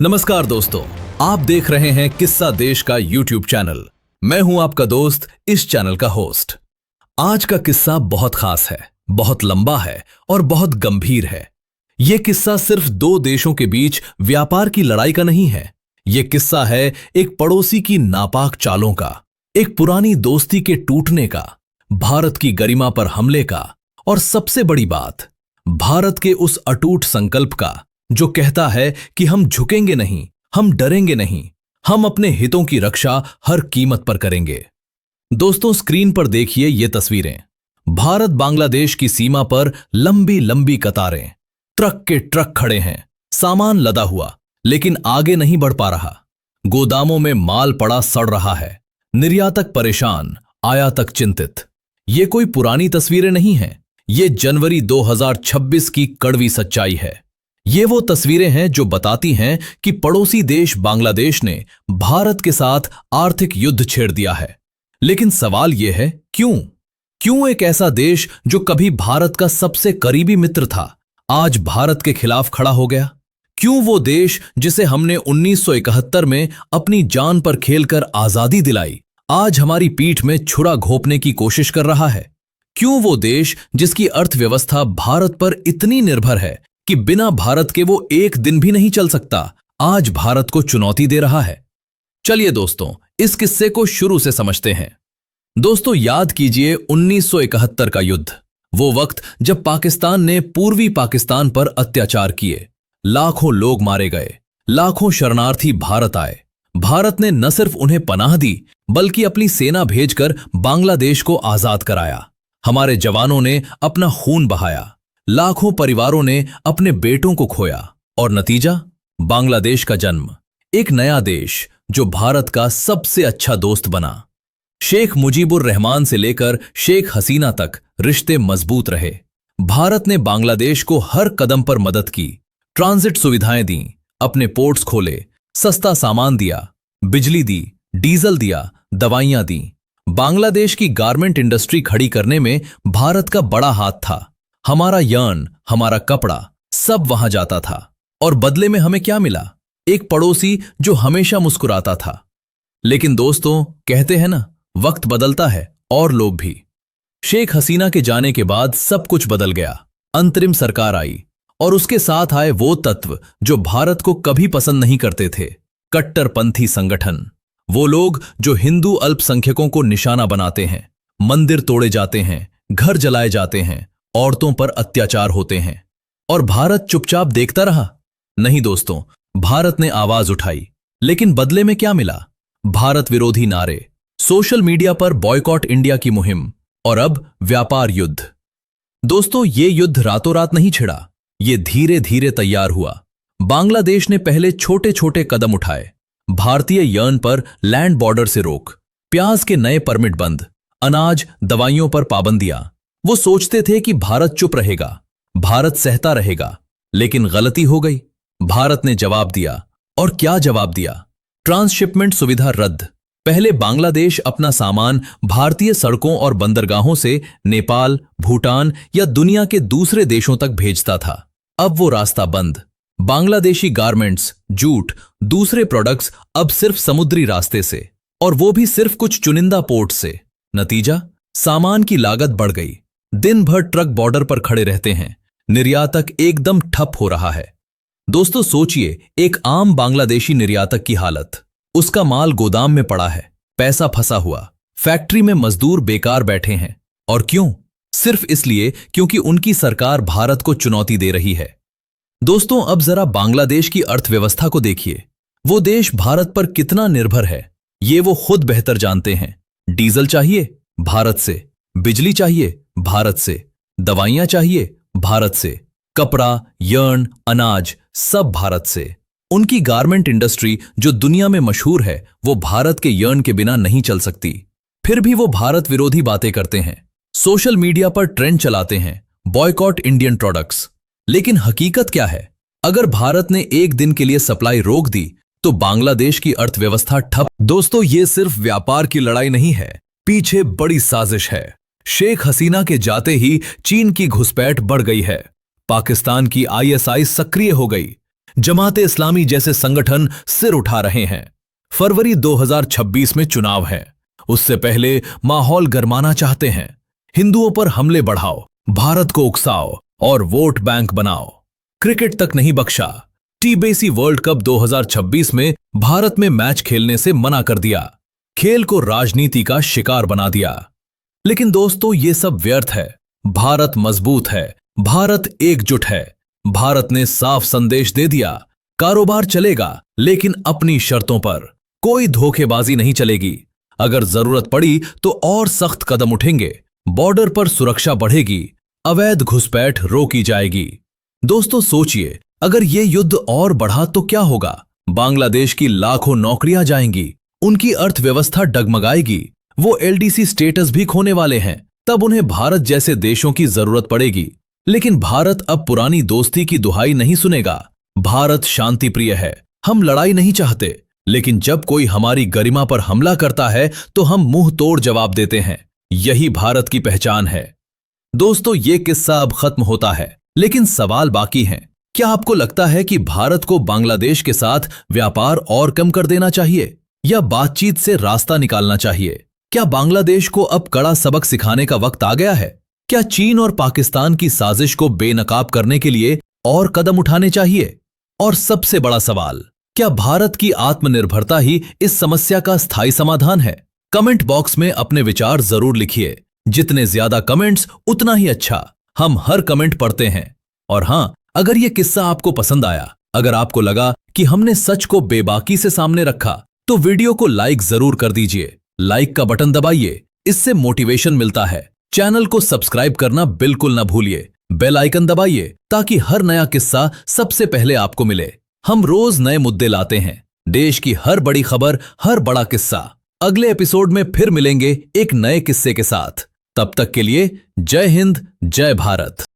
नमस्कार दोस्तों, आप देख रहे हैं किस्सा देश का यूट्यूब चैनल। मैं हूं आपका दोस्त, इस चैनल का होस्ट। आज का किस्सा बहुत खास है, बहुत लंबा है और बहुत गंभीर है। यह किस्सा सिर्फ दो देशों के बीच व्यापार की लड़ाई का नहीं है। यह किस्सा है एक पड़ोसी की नापाक चालों का, एक पुरानी दोस्ती के टूटने का, भारत की गरिमा पर हमले का और सबसे बड़ी बात, भारत के उस अटूट संकल्प का जो कहता है कि हम झुकेंगे नहीं, हम डरेंगे नहीं, हम अपने हितों की रक्षा हर कीमत पर करेंगे। दोस्तों, स्क्रीन पर देखिए ये तस्वीरें। भारत बांग्लादेश की सीमा पर लंबी लंबी कतारें, ट्रक के ट्रक खड़े हैं, सामान लदा हुआ, लेकिन आगे नहीं बढ़ पा रहा। गोदामों में माल पड़ा सड़ रहा है, निर्यातक परेशान, आयातक चिंतित। ये कोई पुरानी तस्वीरें नहीं हैं, ये जनवरी 2026 की कड़वी सच्चाई है। ये वो तस्वीरें हैं जो बताती हैं कि पड़ोसी देश बांग्लादेश ने भारत के साथ आर्थिक युद्ध छेड़ दिया है। लेकिन सवाल यह है, क्यों एक ऐसा देश जो कभी भारत का सबसे करीबी मित्र था, आज भारत के खिलाफ खड़ा हो गया? क्यों वो देश जिसे हमने 1971 में अपनी जान पर खेलकर आजादी दिलाई, आज हमारी पीठ में छुरा घोंपने की कोशिश कर रहा है? क्यों वो देश जिसकी अर्थव्यवस्था भारत पर इतनी निर्भर है कि बिना भारत के वो एक दिन भी नहीं चल सकता, आज भारत को चुनौती दे रहा है? चलिए दोस्तों, इस किस्से को शुरू से समझते हैं। दोस्तों, याद कीजिए 1971 का युद्ध, वो वक्त जब पाकिस्तान ने पूर्वी पाकिस्तान पर अत्याचार किए, लाखों लोग मारे गए, लाखों शरणार्थी भारत आए। भारत ने न सिर्फ उन्हें पनाह दी, बल्कि अपनी सेना भेजकर बांग्लादेश को आजाद कराया। हमारे जवानों ने अपना खून बहाया, लाखों परिवारों ने अपने बेटों को खोया, और नतीजा, बांग्लादेश का जन्म, एक नया देश जो भारत का सबसे अच्छा दोस्त बना। शेख मुजीबुर रहमान से लेकर शेख हसीना तक रिश्ते मजबूत रहे। भारत ने बांग्लादेश को हर कदम पर मदद की, ट्रांजिट सुविधाएं दी, अपने पोर्ट्स खोले, सस्ता सामान दिया, बिजली दी, डीजल दिया, दवाइयां दी। बांग्लादेश की गारमेंट इंडस्ट्री खड़ी करने में भारत का बड़ा हाथ था। हमारा यर्न, हमारा कपड़ा, सब वहां जाता था। और बदले में हमें क्या मिला? एक पड़ोसी जो हमेशा मुस्कुराता था। लेकिन दोस्तों, कहते हैं ना, वक्त बदलता है और लोग भी। शेख हसीना के जाने के बाद सब कुछ बदल गया। अंतरिम सरकार आई और उसके साथ आए वो तत्व जो भारत को कभी पसंद नहीं करते थे, कट्टरपंथी संगठन। वो लोग जो हिंदू अल्पसंख्यकों को निशाना बनाते हैं, मंदिर तोड़े जाते हैं, घर जलाए जाते हैं, औरतों पर अत्याचार होते हैं। और भारत चुपचाप देखता रहा? नहीं दोस्तों, भारत ने आवाज उठाई। लेकिन बदले में क्या मिला? भारत विरोधी नारे, सोशल मीडिया पर बॉयकॉट इंडिया की मुहिम, और अब व्यापार युद्ध। दोस्तों, ये युद्ध रातों रात नहीं छिड़ा, ये धीरे धीरे तैयार हुआ। बांग्लादेश ने पहले छोटे छोटे कदम उठाए। भारतीय यर्न पर लैंड बॉर्डर से रोक, प्याज के नए परमिट बंद, अनाज दवाइयों पर पाबंदियां। वो सोचते थे कि भारत चुप रहेगा, भारत सहता रहेगा, लेकिन गलती हो गई। भारत ने जवाब दिया, और क्या जवाब दिया? ट्रांसशिपमेंट सुविधा रद्द। पहले बांग्लादेश अपना सामान भारतीय सड़कों और बंदरगाहों से नेपाल, भूटान या दुनिया के दूसरे देशों तक भेजता था। अब वो रास्ता बंद। बांग्लादेशी गारमेंट्स, जूट, दूसरे प्रोडक्ट्स अब सिर्फ समुद्री रास्ते से, और वो भी सिर्फ कुछ चुनिंदा पोर्ट से। नतीजा, सामान की लागत बढ़ गई। दिन भर ट्रक बॉर्डर पर खड़े रहते हैं, निर्यातक एकदम ठप हो रहा है। दोस्तों सोचिए, एक आम बांग्लादेशी निर्यातक की हालत। उसका माल गोदाम में पड़ा है, पैसा फंसा हुआ, फैक्ट्री में मजदूर बेकार बैठे हैं। और क्यों? सिर्फ इसलिए क्योंकि उनकी सरकार भारत को चुनौती दे रही है। दोस्तों, अब जरा बांग्लादेश की अर्थव्यवस्था को देखिए। वो देश भारत पर कितना निर्भर है, ये वो खुद बेहतर जानते हैं। डीजल चाहिए? भारत से। बिजली चाहिए? भारत से। दवाइयां चाहिए? भारत से। कपड़ा, यर्न, अनाज, सब भारत से। उनकी गारमेंट इंडस्ट्री जो दुनिया में मशहूर है, वो भारत के यर्न के बिना नहीं चल सकती। फिर भी वो भारत विरोधी बातें करते हैं, सोशल मीडिया पर ट्रेंड चलाते हैं, बॉयकॉट इंडियन प्रोडक्ट्स। लेकिन हकीकत क्या है? अगर भारत ने एक दिन के लिए सप्लाई रोक दी तो बांग्लादेश की अर्थव्यवस्था ठप। दोस्तों, ये सिर्फ व्यापार की लड़ाई नहीं है, पीछे बड़ी साजिश है। शेख हसीना के जाते ही चीन की घुसपैठ बढ़ गई है, पाकिस्तान की आईएसआई सक्रिय हो गई, जमाते इस्लामी जैसे संगठन सिर उठा रहे हैं। फरवरी 2026 में चुनाव है, उससे पहले माहौल गरमाना चाहते हैं। हिंदुओं पर हमले बढ़ाओ, भारत को उकसाओ और वोट बैंक बनाओ। क्रिकेट तक नहीं बख्शा। टी20 वर्ल्ड कप 2026 में भारत में मैच खेलने से मना कर दिया। खेल को राजनीति का शिकार बना दिया। लेकिन दोस्तों, ये सब व्यर्थ है। भारत मजबूत है, भारत एकजुट है। भारत ने साफ संदेश दे दिया, कारोबार चलेगा लेकिन अपनी शर्तों पर। कोई धोखेबाजी नहीं चलेगी। अगर जरूरत पड़ी तो और सख्त कदम उठेंगे। बॉर्डर पर सुरक्षा बढ़ेगी, अवैध घुसपैठ रोकी जाएगी। दोस्तों सोचिए, अगर ये युद्ध और बढ़ा तो क्या होगा? बांग्लादेश की लाखों नौकरियां जाएंगी, उनकी अर्थव्यवस्था डगमगाएगी, वो एलडीसी स्टेटस भी खोने वाले हैं। तब उन्हें भारत जैसे देशों की जरूरत पड़ेगी। लेकिन भारत अब पुरानी दोस्ती की दुहाई नहीं सुनेगा। भारत शांति प्रिय है, हम लड़ाई नहीं चाहते। लेकिन जब कोई हमारी गरिमा पर हमला करता है तो हम मुंह तोड़ जवाब देते हैं। यही भारत की पहचान है। दोस्तों, ये किस्सा अब खत्म होता है, लेकिन सवाल बाकी हैं। क्या आपको लगता है कि भारत को बांग्लादेश के साथ व्यापार और कम कर देना चाहिए या बातचीत से रास्ता निकालना चाहिए? क्या बांग्लादेश को अब कड़ा सबक सिखाने का वक्त आ गया है? क्या चीन और पाकिस्तान की साजिश को बेनकाब करने के लिए और कदम उठाने चाहिए? और सबसे बड़ा सवाल, क्या भारत की आत्मनिर्भरता ही इस समस्या का स्थायी समाधान है? कमेंट बॉक्स में अपने विचार जरूर लिखिए। जितने ज्यादा कमेंट्स उतना ही अच्छा। हम हर कमेंट पढ़ते हैं। और हां, अगर यह किस्सा आपको पसंद आया, अगर आपको लगा कि हमने सच को बेबाकी से सामने रखा, तो वीडियो को लाइक जरूर कर दीजिए। लाइक का बटन दबाइए, इससे मोटिवेशन मिलता है। चैनल को सब्सक्राइब करना बिल्कुल ना भूलिए। बेल आइकन दबाइए ताकि हर नया किस्सा सबसे पहले आपको मिले। हम रोज नए मुद्दे लाते हैं, देश की हर बड़ी खबर, हर बड़ा किस्सा। अगले एपिसोड में फिर मिलेंगे एक नए किस्से के साथ। तब तक के लिए जय हिंद, जय भारत।